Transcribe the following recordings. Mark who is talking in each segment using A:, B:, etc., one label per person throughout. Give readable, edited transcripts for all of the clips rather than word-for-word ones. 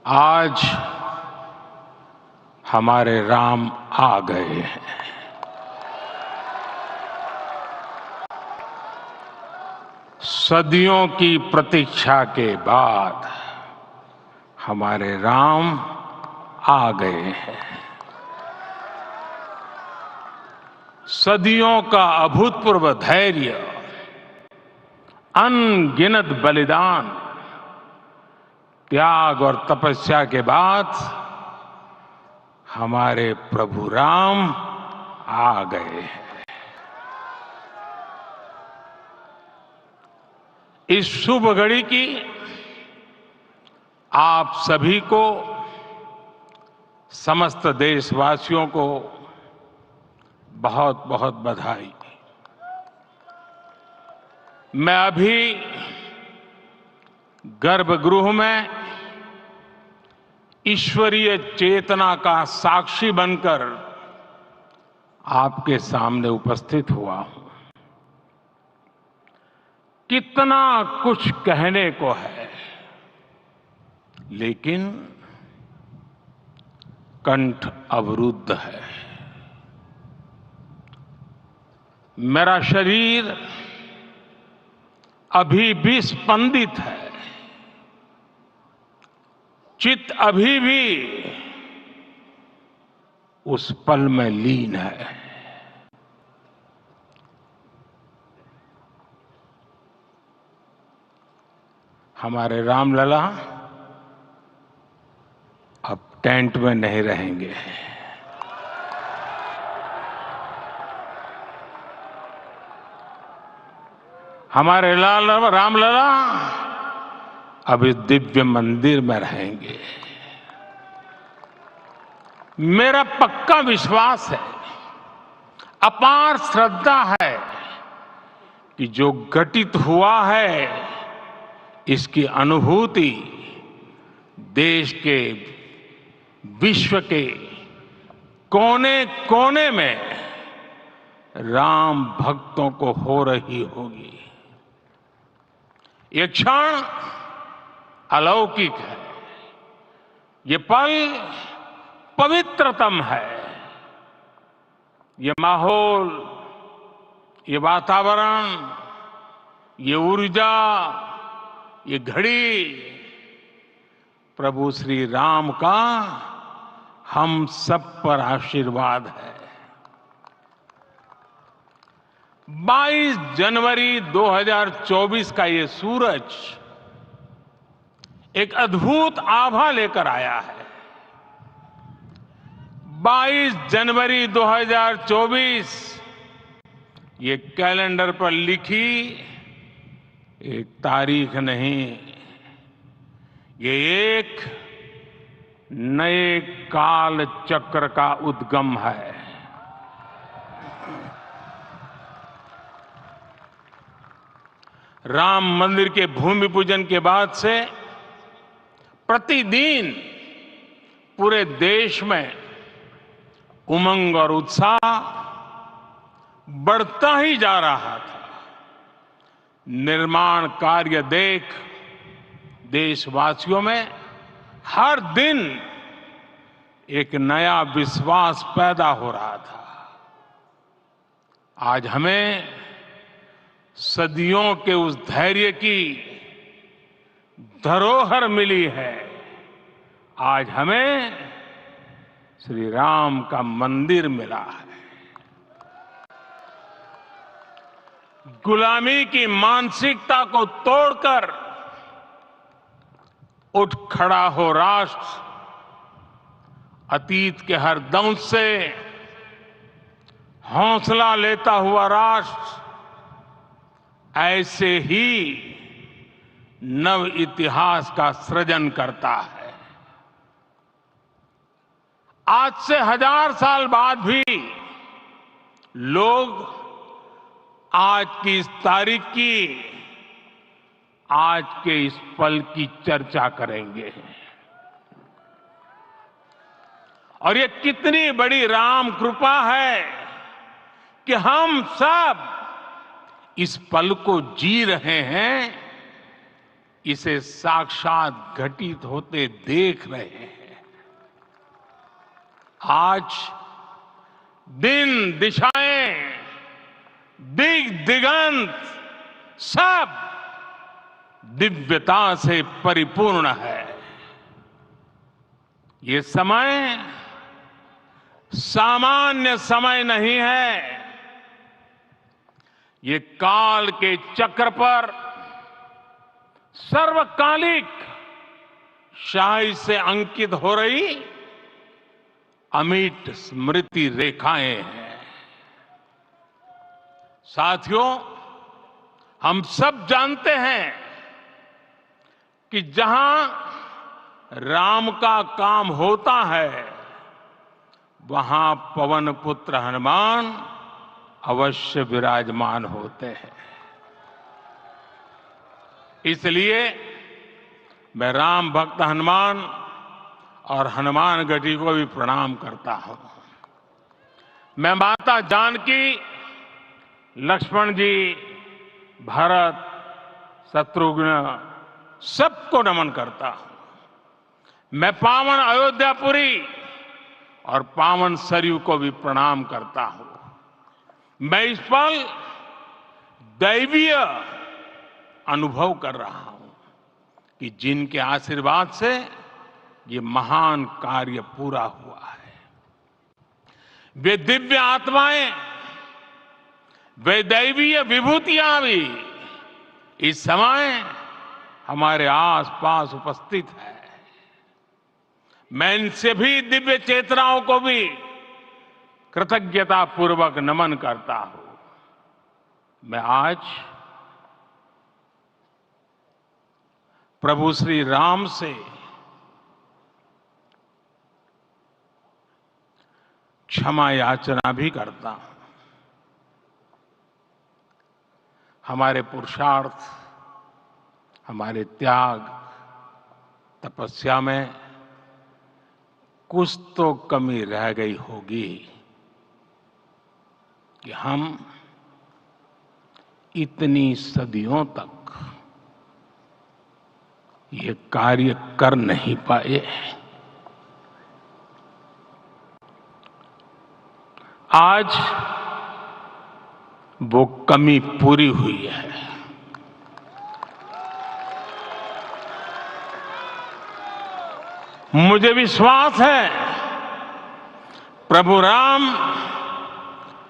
A: आज हमारे राम आ गए हैं। सदियों की प्रतीक्षा के बाद हमारे राम आ गए हैं। सदियों का अभूतपूर्व धैर्य, अनगिनत बलिदान, त्याग और तपस्या के बाद हमारे प्रभु राम आ गए हैं। इस शुभ घड़ी की आप सभी को, समस्त देशवासियों को बहुत बहुत बधाई। मैं अभी गर्भगृह में ईश्वरीय चेतना का साक्षी बनकर आपके सामने उपस्थित हुआ हूं। कितना कुछ कहने को है, लेकिन कंठ अवरुद्ध है। मेरा शरीर अभी भी स्पंदित है, चित्त अभी भी उस पल में लीन है। हमारे रामलला अब टेंट में नहीं रहेंगे। हमारे रामलला अब इस दिव्य मंदिर में रहेंगे। मेरा पक्का विश्वास है, अपार श्रद्धा है कि जो घटित हुआ है इसकी अनुभूति देश के, विश्व के कोने कोने में राम भक्तों को हो रही होगी। ये क्षण अलौकिक है, ये पल पवित्रतम है। ये माहौल, ये वातावरण, ये ऊर्जा, ये घड़ी प्रभु श्री राम का हम सब पर आशीर्वाद है। 22 जनवरी 2024 का ये सूरज एक अद्भुत आभा लेकर आया है। 22 जनवरी 2024 ये कैलेंडर पर लिखी एक तारीख नहीं, ये एक नए काल चक्र का उद्गम है। राम मंदिर के भूमि पूजन के बाद से प्रतिदिन पूरे देश में उमंग और उत्साह बढ़ता ही जा रहा था। निर्माण कार्य देख देशवासियों में हर दिन एक नया विश्वास पैदा हो रहा था। आज हमें सदियों के उस धैर्य की धरोहर मिली है। आज हमें श्री राम का मंदिर मिला है। गुलामी की मानसिकता को तोड़कर उठ खड़ा हो राष्ट्र। अतीत के हर दंश से हौसला लेता हुआ राष्ट्र ऐसे ही नव इतिहास का सृजन करता है। आज से 1000 साल बाद भी लोग आज की इस तारीख की, आज के इस पल की चर्चा करेंगे। और ये कितनी बड़ी राम कृपा है कि हम सब इस पल को जी रहे हैं इसे साक्षात घटित होते देख रहे हैं। आज दिन दिशाएं, दिग दिगंत सब दिव्यता से परिपूर्ण है। ये समय सामान्य समय नहीं है। ये काल के चक्र पर सर्वकालिक शाही से अंकित हो रही अमिट स्मृति रेखाएं हैं। साथियों, हम सब जानते हैं कि जहां राम का काम होता है वहां पवन पुत्र हनुमान अवश्य विराजमान होते हैं। इसलिए मैं राम भक्त हनुमान और हनुमान गढ़ी को भी प्रणाम करता हूं। मैं माता जानकी, लक्ष्मण जी, भरत, शत्रुघ्न सबको नमन करता हूं। मैं पावन अयोध्यापुरी और पावन सरयू को भी प्रणाम करता हूं। मैं इस पल दैवीय अनुभव कर रहा हूं कि जिनके आशीर्वाद से ये महान कार्य पूरा हुआ है। वे दिव्य आत्माएं, वे दैवीय विभूतियां भी इस समय हमारे आसपास उपस्थित है। मैं इन सभी दिव्य चेतनाओं को भी कृतज्ञता पूर्वक नमन करता हूं। मैं आज प्रभु श्री राम से क्षमा याचना भी करता हूं। हमारे पुरुषार्थ, हमारे त्याग, तपस्या में कुछ तो कमी रह गई होगी कि हम इतनी सदियों तक ये कार्य कर नहीं पाए। आज वो कमी पूरी हुई है। मुझे विश्वास है प्रभु राम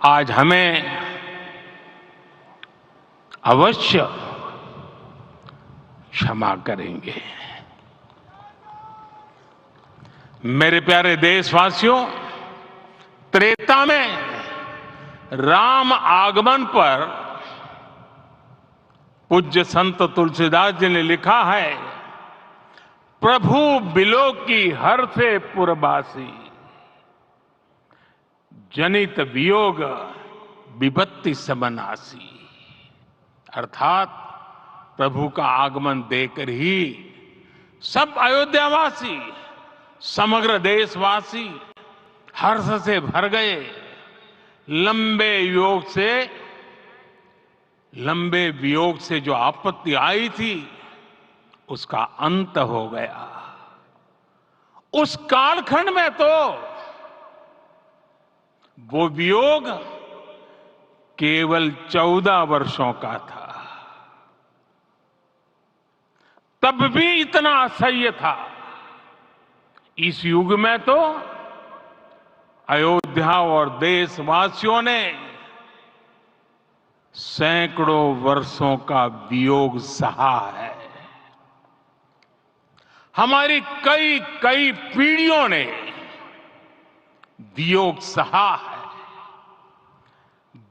A: आज हमें अवश्य क्षमा करेंगे। मेरे प्यारे देशवासियों, त्रेता में राम आगमन पर पूज्य संत तुलसीदास जी ने लिखा है, प्रभु बिलो की हर से पुरबासी, जनित वियोग विपत्ति समनासी। अर्थात प्रभु का आगमन देकर ही सब अयोध्यावासी, समग्र देशवासी हर्ष से भर गए। लंबे वियोग से जो आपत्ति आई थी उसका अंत हो गया। उस कालखंड में तो वो वियोग केवल 14 वर्षों का था, तब भी इतना असह्य था। इस युग में तो अयोध्या और देशवासियों ने सैकड़ों वर्षों का वियोग सहा है। हमारी कई कई पीढ़ियों ने वियोग सहा है।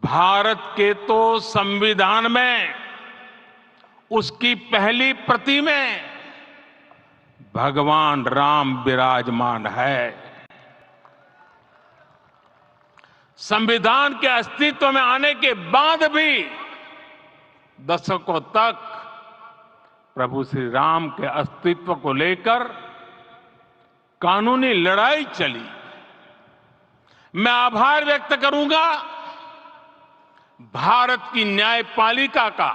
A: भारत के तो संविधान में उसकी पहली प्रति में भगवान राम विराजमान है। संविधान के अस्तित्व में आने के बाद भी दशकों तक प्रभु श्री राम के अस्तित्व को लेकर कानूनी लड़ाई चली। मैं आभार व्यक्त करूंगा भारत की न्यायपालिका का,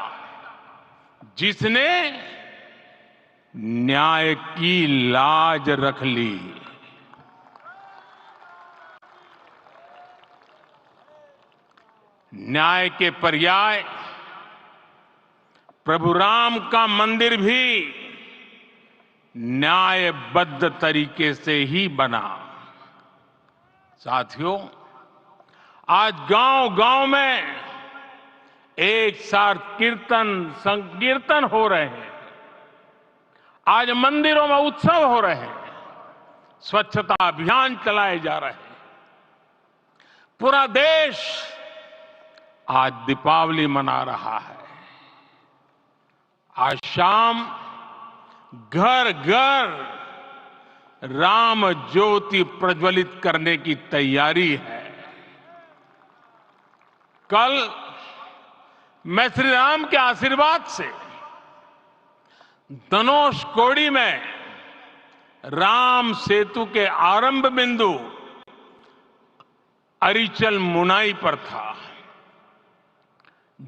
A: जिसने न्याय की लाज रख ली। न्याय के पर्याय प्रभु राम का मंदिर भी न्यायबद्ध तरीके से ही बना। साथियों, आज गांव-गांव में एक साथ कीर्तन संकीर्तन हो रहे हैं। आज मंदिरों में उत्सव हो रहे हैं। स्वच्छता अभियान चलाए जा रहे हैं। पूरा देश आज दीपावली मना रहा है। आज शाम घर घर राम ज्योति प्रज्वलित करने की तैयारी है। कल मैं श्री राम के आशीर्वाद से धनुषकोडी में राम सेतु के आरंभ बिंदु अरिचल मुनाई पर था।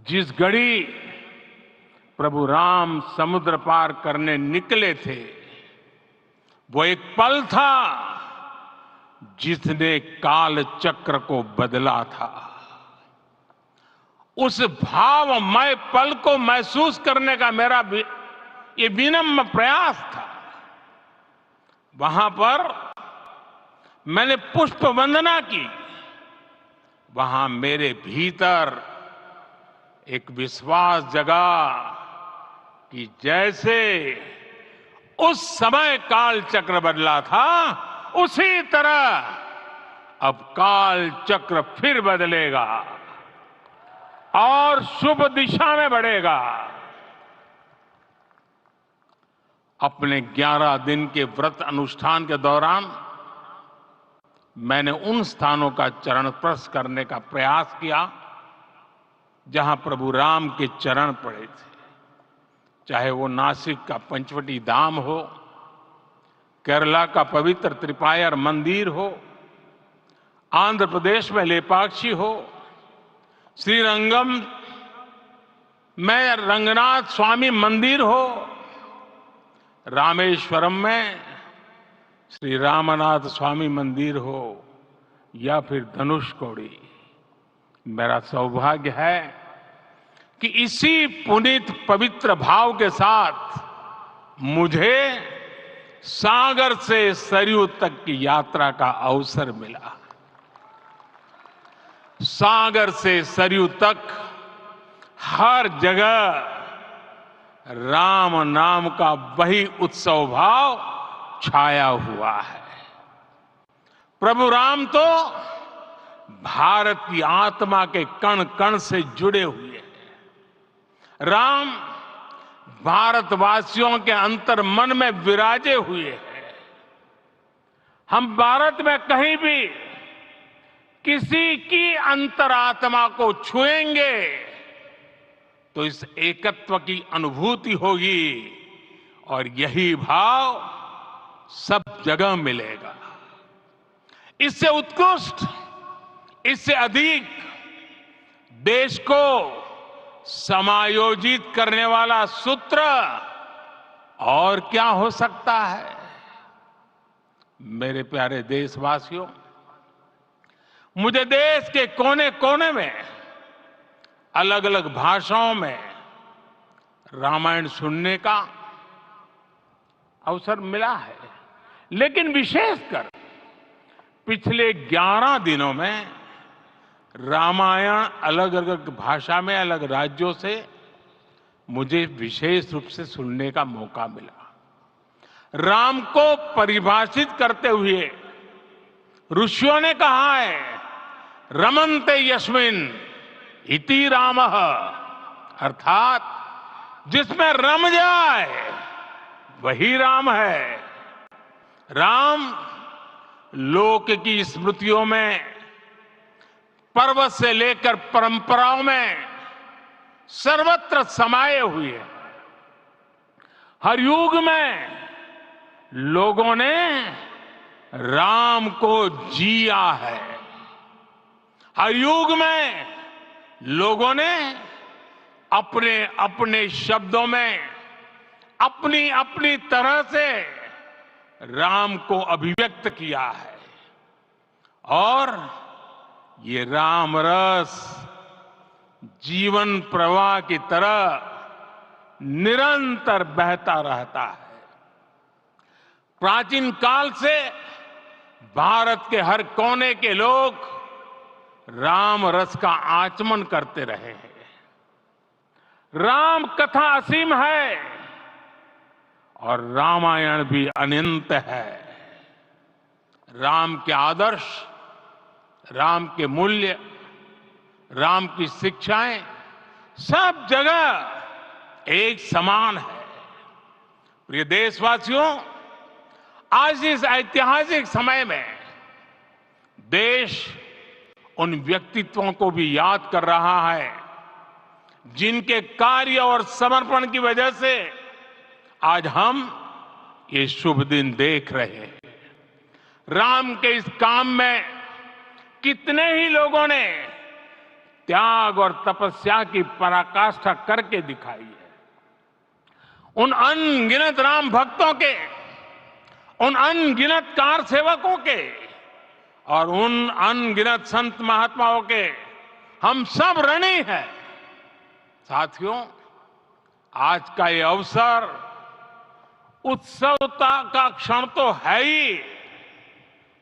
A: जिस घड़ी प्रभु राम समुद्र पार करने निकले थे, वो एक पल था जिसने काल चक्र को बदला था। उस भावमय पल को महसूस करने का मेरा ये विनम्र प्रयास था। वहां पर मैंने पुष्प वंदना की। वहां मेरे भीतर एक विश्वास जगा कि जैसे उस समय काल चक्र बदला था, उसी तरह अब काल चक्र फिर बदलेगा और शुभ दिशा में बढ़ेगा। अपने 11 दिन के व्रत अनुष्ठान के दौरान मैंने उन स्थानों का चरण स्पर्श करने का प्रयास किया जहां प्रभु राम के चरण पड़े थे। चाहे वो नासिक का पंचवटी धाम हो, केरला का पवित्र त्रिपायर मंदिर हो, आंध्र प्रदेश में लेपाक्षी हो, श्रीरंगम में रंगनाथ स्वामी मंदिर हो, रामेश्वरम में श्री रामनाथ स्वामी मंदिर हो, या फिर धनुषकोडी। मेरा सौभाग्य है कि इसी पुनीत पवित्र भाव के साथ मुझे सागर से सरयू तक की यात्रा का अवसर मिला। सागर से सरयू तक हर जगह राम नाम का वही उत्सव भाव छाया हुआ है। प्रभु राम तो भारत की आत्मा के कण कण से जुड़े हुए हैं। राम भारतवासियों के अंतर मन में विराजे हुए हैं। हम भारत में कहीं भी किसी की अंतरात्मा को छुएंगे तो इस एकत्व की अनुभूति होगी और यही भाव सब जगह मिलेगा। इससे उत्कृष्ट, इससे अधिक देश को समायोजित करने वाला सूत्र और क्या हो सकता है। मेरे प्यारे देशवासियों, मुझे देश के कोने कोने में अलग अलग भाषाओं में रामायण सुनने का अवसर मिला है, लेकिन विशेषकर पिछले 11 दिनों में रामायण अलग अलग भाषा में अलग राज्यों से मुझे विशेष रूप से सुनने का मौका मिला। राम को परिभाषित करते हुए ऋषियों ने कहा है, रमन्ते यस्मिन् इति रामः, अर्थात जिसमें रम जाए वही राम है। राम लोक की स्मृतियों में, पर्वत से लेकर परंपराओं में सर्वत्र समाये हुए हैं। हर युग में लोगों ने राम को जिया है। हर युग में लोगों ने अपने अपने शब्दों में अपनी अपनी तरह से राम को अभिव्यक्त किया है और ये राम रस जीवन प्रवाह की तरह निरंतर बहता रहता है। प्राचीन काल से भारत के हर कोने के लोग राम रस का आचमन करते रहे हैं। राम कथा असीम है और रामायण भी अनंत है। राम के आदर्श, राम के मूल्य, राम की शिक्षाएं सब जगह एक समान है। प्रिय देशवासियों, आज इस ऐतिहासिक समय में देश उन व्यक्तित्वों को भी याद कर रहा है जिनके कार्य और समर्पण की वजह से आज हम ये शुभ दिन देख रहे हैं। राम के इस काम में कितने ही लोगों ने त्याग और तपस्या की पराकाष्ठा करके दिखाई है। उन अनगिनत राम भक्तों के, उन अनगिनत कार सेवकों के और उन अनगिनत संत महात्माओं के हम सब ऋणी हैं। साथियों, आज का ये अवसर उत्सवता का क्षण तो है ही,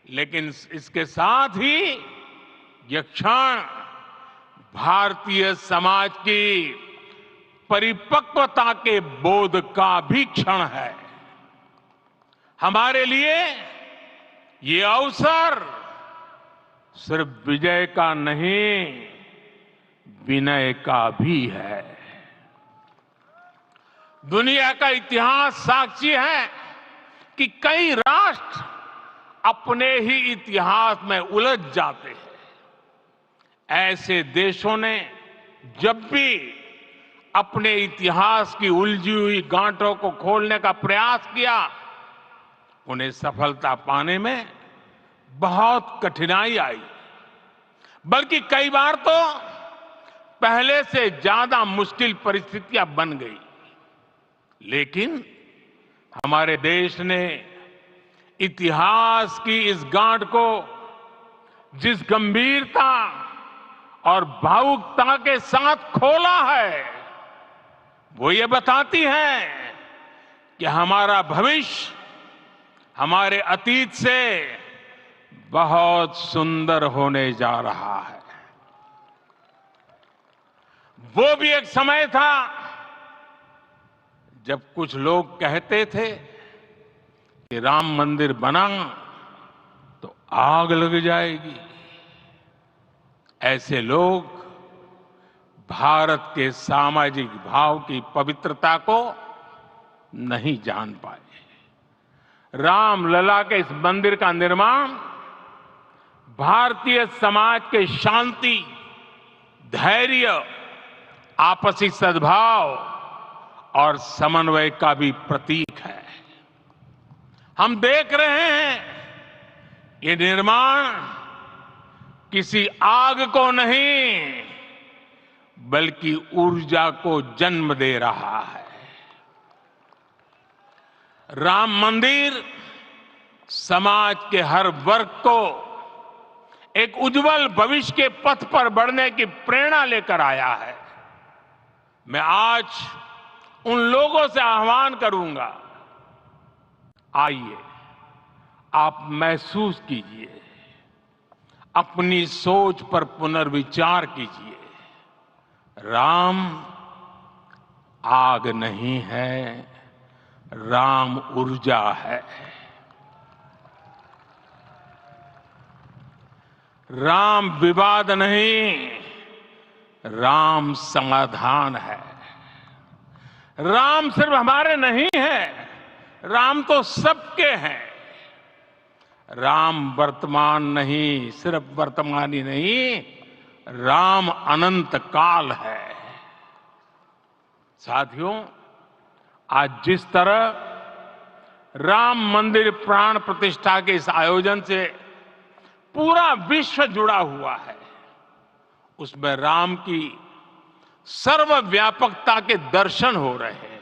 A: लेकिन इसके साथ ही यह क्षण भारतीय समाज की परिपक्वता के बोध का भी क्षण है। हमारे लिए ये अवसर सिर्फ विजय का नहीं, विनय का भी है। दुनिया का इतिहास साक्षी है कि कई राष्ट्र अपने ही इतिहास में उलझ जाते हैं। ऐसे देशों ने जब भी अपने इतिहास की उलझी हुई गांठों को खोलने का प्रयास किया, उन्हें सफलता पाने में बहुत कठिनाई आई, बल्कि कई बार तो पहले से ज्यादा मुश्किल परिस्थितियां बन गई। लेकिन हमारे देश ने इतिहास की इस गांठ को जिस गंभीरता और भावुकता के साथ खोला है, वो ये बताती है कि हमारा भविष्य हमारे अतीत से बहुत सुंदर होने जा रहा है। वो भी एक समय था जब कुछ लोग कहते थे कि राम मंदिर बना तो आग लग जाएगी। ऐसे लोग भारत के सामाजिक भाव की पवित्रता को नहीं जान पाए। रामलला के इस मंदिर का निर्माण भारतीय समाज के शांति, धैर्य, आपसी सद्भाव और समन्वय का भी प्रतीक है। हम देख रहे हैं ये निर्माण किसी आग को नहीं, बल्कि ऊर्जा को जन्म दे रहा है। राम मंदिर समाज के हर वर्ग को एक उज्जवल भविष्य के पथ पर बढ़ने की प्रेरणा लेकर आया है। मैं आज उन लोगों से आह्वान करूंगा, आइए आप महसूस कीजिए, अपनी सोच पर पुनर्विचार कीजिए। राम आग नहीं है, राम ऊर्जा है। राम विवाद नहीं, राम समाधान है। राम सिर्फ हमारे नहीं है, राम तो सबके हैं। राम वर्तमान नहीं, सिर्फ वर्तमान ही नहीं, राम अनंत काल है। साथियों, आज जिस तरह राम मंदिर प्राण प्रतिष्ठा के इस आयोजन से पूरा विश्व जुड़ा हुआ है, उसमें राम की सर्वव्यापकता के दर्शन हो रहे हैं।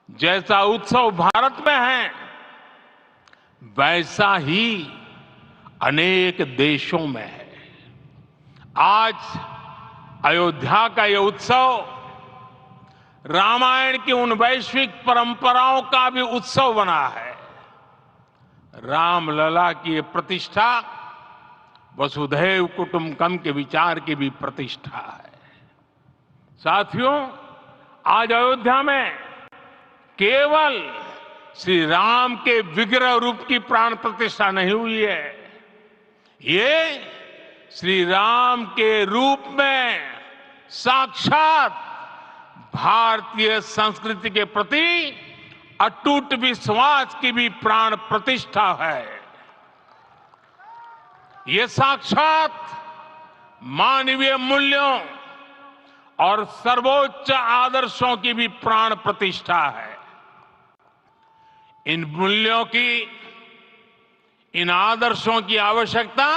A: जैसा उत्सव भारत में है, वैसा ही अनेक देशों में है। आज अयोध्या का यह उत्सव रामायण की उन वैश्विक परंपराओं का भी उत्सव बना है। रामलला की ये प्रतिष्ठा वसुधैव कुटुंबकम के विचार की भी प्रतिष्ठा है। साथियों, आज अयोध्या में केवल श्री राम के विग्रह रूप की प्राण प्रतिष्ठा नहीं हुई है, ये श्री राम के रूप में साक्षात भारतीय संस्कृति के प्रति अटूट विश्वास की भी प्राण प्रतिष्ठा है। ये साक्षात मानवीय मूल्यों और सर्वोच्च आदर्शों की भी प्राण प्रतिष्ठा है। इन मूल्यों की, इन आदर्शों की आवश्यकता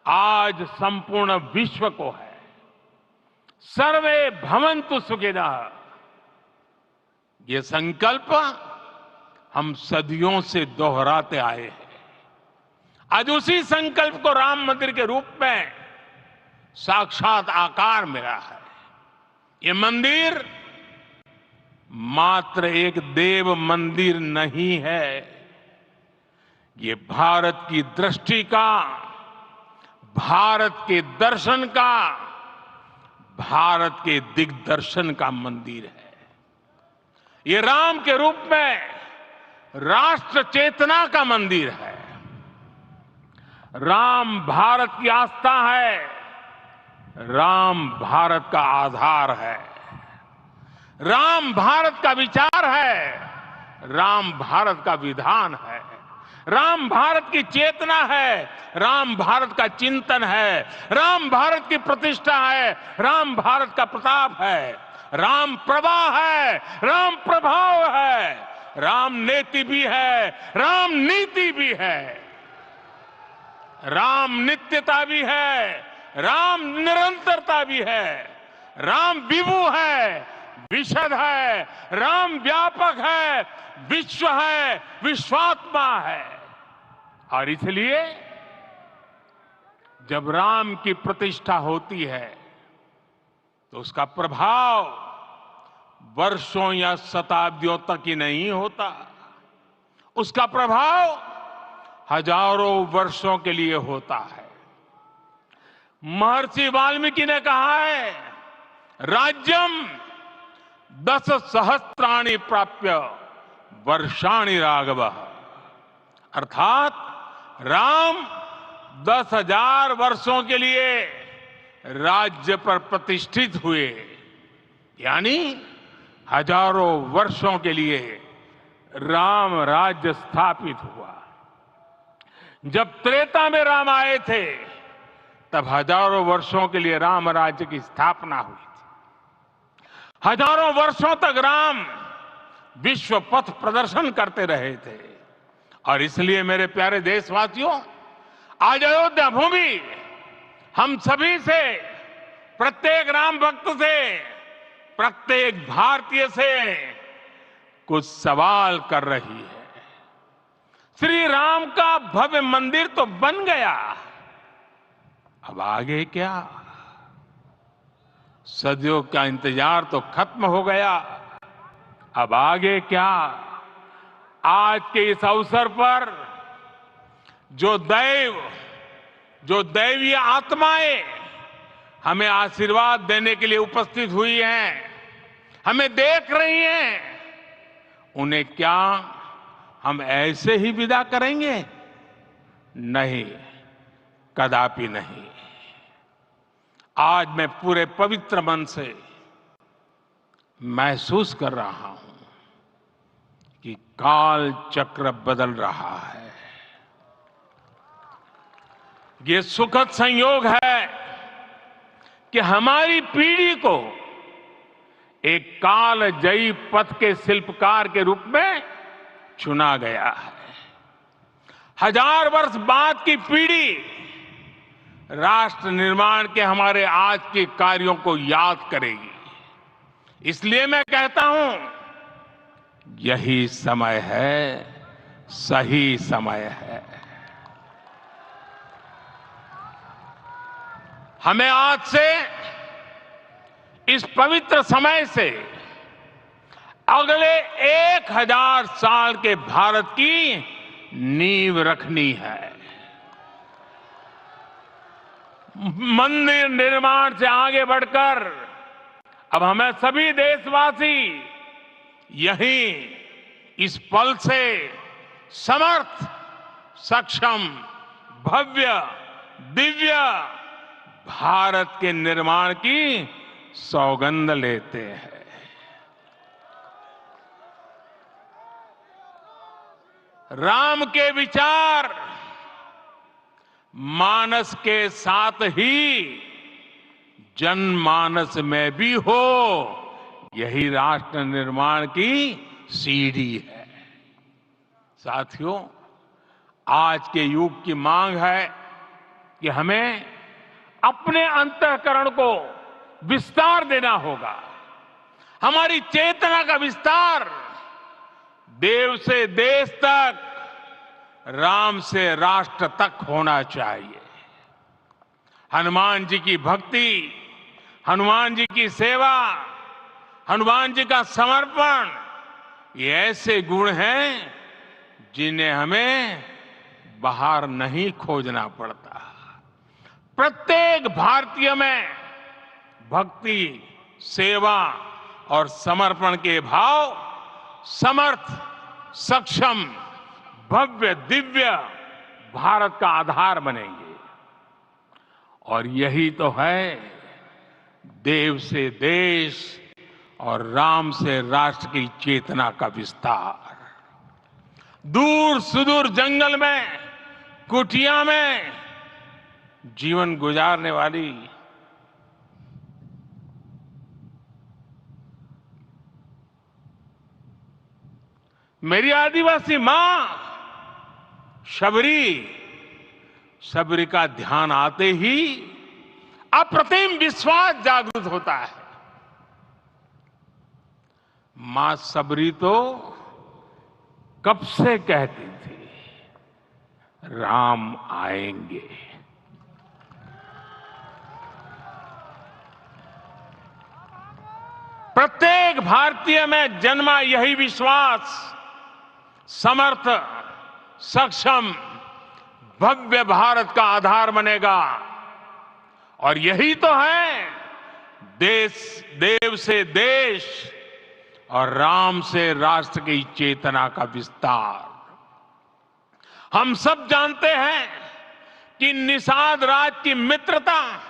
A: आज संपूर्ण विश्व को है। सर्वे भवन्तु सुखिनः, ये संकल्प हम सदियों से दोहराते आए हैं। आज उसी संकल्प को राम मंदिर के रूप में साक्षात आकार मिला है। ये मंदिर मात्र एक देव मंदिर नहीं है, ये भारत की दृष्टि का, भारत के दर्शन का, भारत के दिग्दर्शन का मंदिर है। ये राम के रूप में राष्ट्र चेतना का मंदिर है। राम भारत की आस्था है, राम भारत का आधार है, राम भारत का विचार है, राम भारत का विधान है, राम भारत की चेतना है, राम भारत का चिंतन है, राम भारत की प्रतिष्ठा है, राम भारत का प्रताप है, राम प्रवाह है, राम प्रभाव है, राम नेति भी है, राम नीति भी है, राम नित्यता भी है, राम निरंतरता भी है, राम विभु है, विशद है, राम व्यापक है, विश्व है, विश्वात्मा है। और इसलिए जब राम की प्रतिष्ठा होती है तो उसका प्रभाव वर्षों या शताब्दियों तक ही नहीं होता, उसका प्रभाव हजारों वर्षों के लिए होता है। महर्षि वाल्मीकि ने कहा है, राज्यम 10 सहस्त्राणि प्राप्य वर्षाणि राघव, अर्थात राम 10,000 वर्षों के लिए राज्य पर प्रतिष्ठित हुए, यानी हजारों वर्षों के लिए राम राज्य स्थापित हुआ। जब त्रेता में राम आए थे तब हजारों वर्षों के लिए राम राज्य की स्थापना हुई थी। हजारों वर्षों तक राम विश्व पथ प्रदर्शन करते रहे थे। और इसलिए मेरे प्यारे देशवासियों, आज अयोध्या भूमि हम सभी से, प्रत्येक राम भक्त से, प्रत्येक भारतीय से कुछ सवाल कर रही है। श्री राम का भव्य मंदिर तो बन गया, अब आगे क्या? सदियों का इंतजार तो खत्म हो गया, अब आगे क्या? आज के इस अवसर पर जो दैवीय आत्माएं हमें आशीर्वाद देने के लिए उपस्थित हुई हैं, हमें देख रही हैं, उन्हें क्या हम ऐसे ही विदा करेंगे? नहीं, कदापि नहीं। आज मैं पूरे पवित्र मन से महसूस कर रहा हूं कि काल चक्र बदल रहा है। ये सुखद संयोग है कि हमारी पीढ़ी को एक कालजयी पथ के शिल्पकार के रूप में चुना गया है। 1000 वर्ष बाद की पीढ़ी राष्ट्र निर्माण के हमारे आज के कार्यों को याद करेगी। इसलिए मैं कहता हूं यही समय है, सही समय है। हमें आज से, इस पवित्र समय से अगले 1000 साल के भारत की नींव रखनी है। मंदिर निर्माण से आगे बढ़कर अब हमें सभी देशवासी यहीं इस पल से समर्थ, सक्षम, भव्य, दिव्य भारत के निर्माण की सौगंध लेते हैं। राम के विचार मानस के साथ ही जनमानस में भी हो, यही राष्ट्र निर्माण की सीढ़ी है। साथियों, आज के युग की मांग है कि हमें अपने अंतःकरण को विस्तार देना होगा। हमारी चेतना का विस्तार देव से देश तक, राम से राष्ट्र तक होना चाहिए। हनुमान जी की भक्ति, हनुमान जी की सेवा, हनुमान जी का समर्पण, ये ऐसे गुण हैं जिन्हें हमें बाहर नहीं खोजना पड़ता। प्रत्येक भारतीय में भक्ति, सेवा और समर्पण के भाव समर्थ, सक्षम, भव्य, दिव्य भारत का आधार बनेंगे। और यही तो है देव से देश और राम से राष्ट्र की चेतना का विस्तार। दूर सुदूर जंगल में, कुटिया में जीवन गुजारने वाली मेरी आदिवासी मां शबरी का ध्यान आते ही अप्रतिम विश्वास जागृत होता है। मां शबरी तो कब से कहती थी, राम आएंगे। प्रत्येक भारतीय में जन्मा यही विश्वास समर्थ, सक्षम, भव्य भारत का आधार बनेगा। और यही तो है देव से देश और राम से राष्ट्र की चेतना का विस्तार। हम सब जानते हैं कि निषाद राज की मित्रता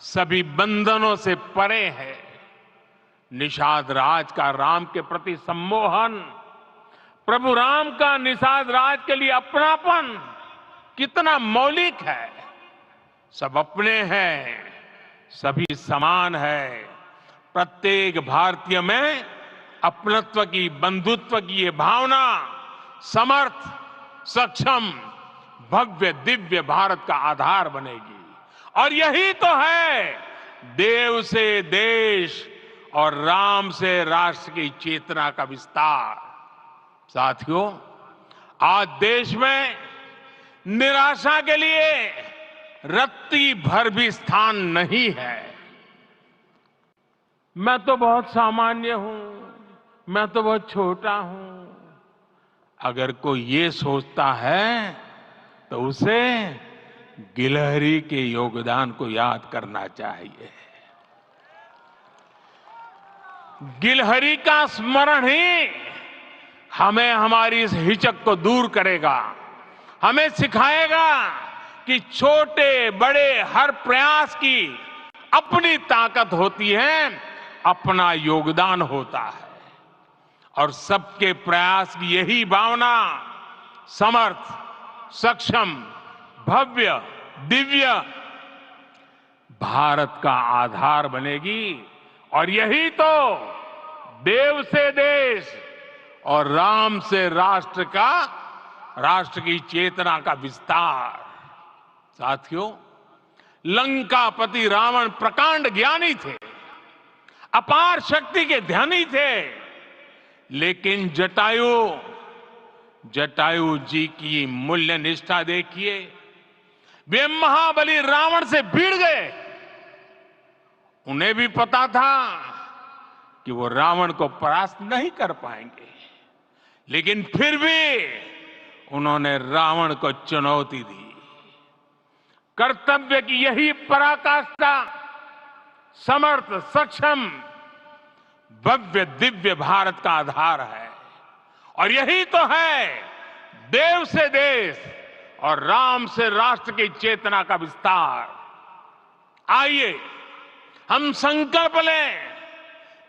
A: सभी बंधनों से परे है। निषाद राज का राम के प्रति सम्मोहन, प्रभु राम का निषाद राज के लिए अपनापन कितना मौलिक है। सब अपने हैं, सभी समान है। प्रत्येक भारतीय में अपनत्व की, बंधुत्व की ये भावना समर्थ, सक्षम, भव्य, दिव्य भारत का आधार बनेगी। और यही तो है देव से देश और राम से राष्ट्र की चेतना का विस्तार। साथियों, आज देश में निराशा के लिए रत्ती भर भी स्थान नहीं है। मैं तो बहुत सामान्य हूं, मैं तो बहुत छोटा हूं। अगर कोई ये सोचता है तो उसे गिलहरी के योगदान को याद करना चाहिए। गिलहरी का स्मरण ही हमें हमारी इस हिचक को दूर करेगा, हमें सिखाएगा कि छोटे बड़े हर प्रयास की अपनी ताकत होती है, अपना योगदान होता है। और सबके प्रयास की यही भावना समर्थ, सक्षम, भव्य, दिव्य भारत का आधार बनेगी। और यही तो देव से देश और राम से राष्ट्र की चेतना का विस्तार। साथियों, लंकापति रावण प्रकांड ज्ञानी थे, अपार शक्ति के धनी थे, लेकिन जटायु जी की मूल्य निष्ठा देखिए। वे महाबली रावण से भिड़ गए। उन्हें भी पता था कि वो रावण को परास्त नहीं कर पाएंगे, लेकिन फिर भी उन्होंने रावण को चुनौती दी। कर्तव्य की यही पराकाष्ठा समर्थ, सक्षम, भव्य, दिव्य भारत का आधार है। और यही तो है देव से देश और राम से राष्ट्र की चेतना का विस्तार। आइए हम संकल्प लें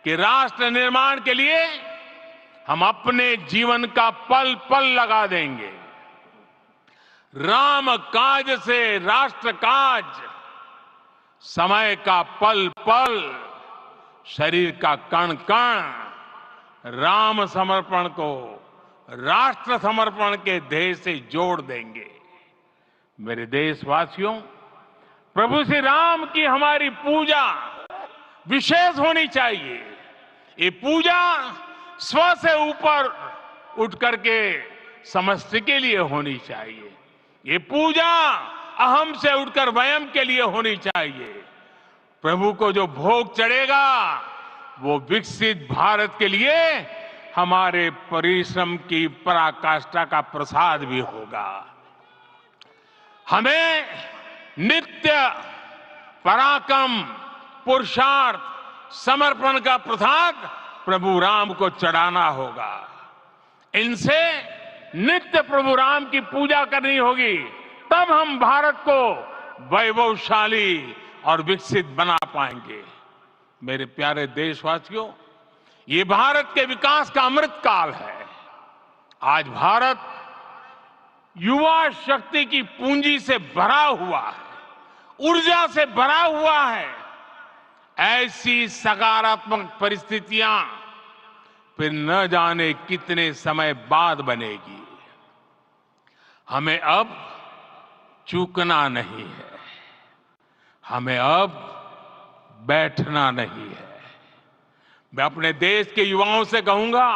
A: कि राष्ट्र निर्माण के लिए हम अपने जीवन का पल पल लगा देंगे। राम काज से राष्ट्र काज, समय का पल पल, शरीर का कण कण राम समर्पण को राष्ट्र समर्पण के ध्येय से जोड़ देंगे। मेरे देशवासियों, प्रभु श्री राम की हमारी पूजा विशेष होनी चाहिए। ये पूजा स्व से ऊपर उठ करके समष्टि के लिए होनी चाहिए। ये पूजा अहम से उठकर वयम के लिए होनी चाहिए। प्रभु को जो भोग चढ़ेगा वो विकसित भारत के लिए हमारे परिश्रम की पराकाष्ठा का प्रसाद भी होगा। हमें नित्य पराक्रम, पुरुषार्थ, समर्पण का प्रसाद प्रभु राम को चढ़ाना होगा। इनसे नित्य प्रभु राम की पूजा करनी होगी, तब हम भारत को वैभवशाली और विकसित बना पाएंगे। मेरे प्यारे देशवासियों, ये भारत के विकास का अमृत काल है। आज भारत युवा शक्ति की पूंजी से भरा हुआ है, ऊर्जा से भरा हुआ है। ऐसी सकारात्मक परिस्थितियां फिर न जाने कितने समय बाद बनेगी। हमें अब चूकना नहीं है, हमें अब बैठना नहीं है। मैं अपने देश के युवाओं से कहूंगा,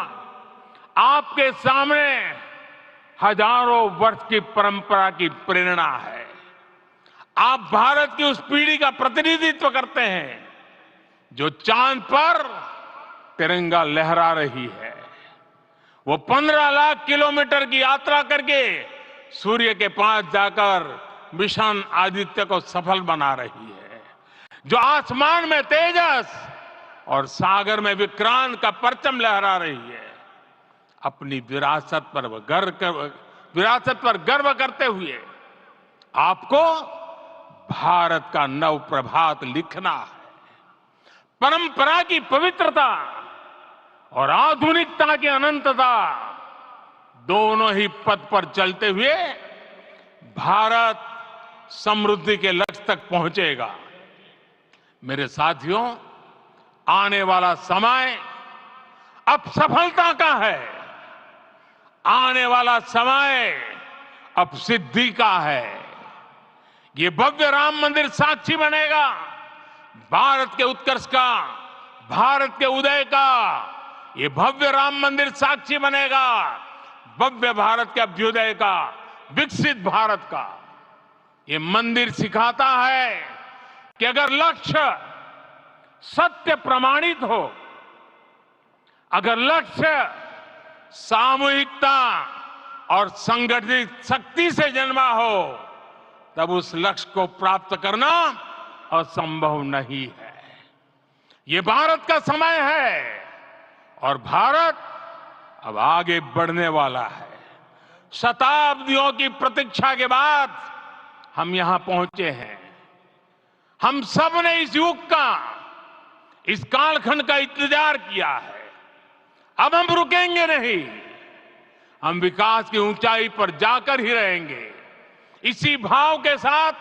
A: आपके सामने हजारों वर्ष की परंपरा की प्रेरणा है। आप भारत की उस पीढ़ी का प्रतिनिधित्व करते हैं जो चांद पर तिरंगा लहरा रही है। वो 15 लाख किलोमीटर की यात्रा करके सूर्य के पास जाकर मिशन आदित्य को सफल बना रही है। जो आसमान में तेजस और सागर में विक्रांत का परचम लहरा रही है। अपनी विरासत पर गर्व करते हुए आपको भारत का नव प्रभात लिखना है। परंपरा की पवित्रता और आधुनिकता की अनंतता, दोनों ही पथ पर चलते हुए भारत समृद्धि के लक्ष्य तक पहुंचेगा। मेरे साथियों, आने वाला समय अब सफलता का है। आने वाला समय अब सिद्धि का है। ये भव्य राम मंदिर साक्षी बनेगा भारत के उत्कर्ष का, भारत के उदय का। ये भव्य राम मंदिर साक्षी बनेगा भव्य भारत के अभ्युदय का, विकसित भारत का। ये मंदिर सिखाता है कि अगर लक्ष्य सत्य प्रमाणित हो, अगर लक्ष्य सामूहिकता और संगठित शक्ति से जन्मा हो, तब उस लक्ष्य को प्राप्त करना असंभव नहीं है। ये भारत का समय है और भारत अब आगे बढ़ने वाला है। शताब्दियों की प्रतीक्षा के बाद हम यहां पहुंचे हैं। हम सब ने इस युग का, इस कालखंड का इंतजार किया है। अब हम रुकेंगे नहीं, हम विकास की ऊंचाई पर जाकर ही रहेंगे। इसी भाव के साथ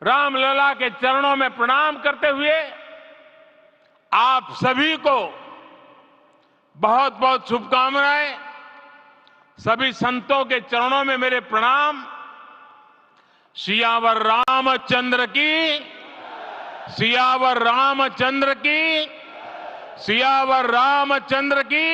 A: रामलला के चरणों में प्रणाम करते हुए आप सभी को बहुत बहुत शुभकामनाएं। सभी संतों के चरणों में मेरे प्रणाम। सियावर रामचंद्र की, सियावर रामचंद्र की, सियावर रामचंद्र की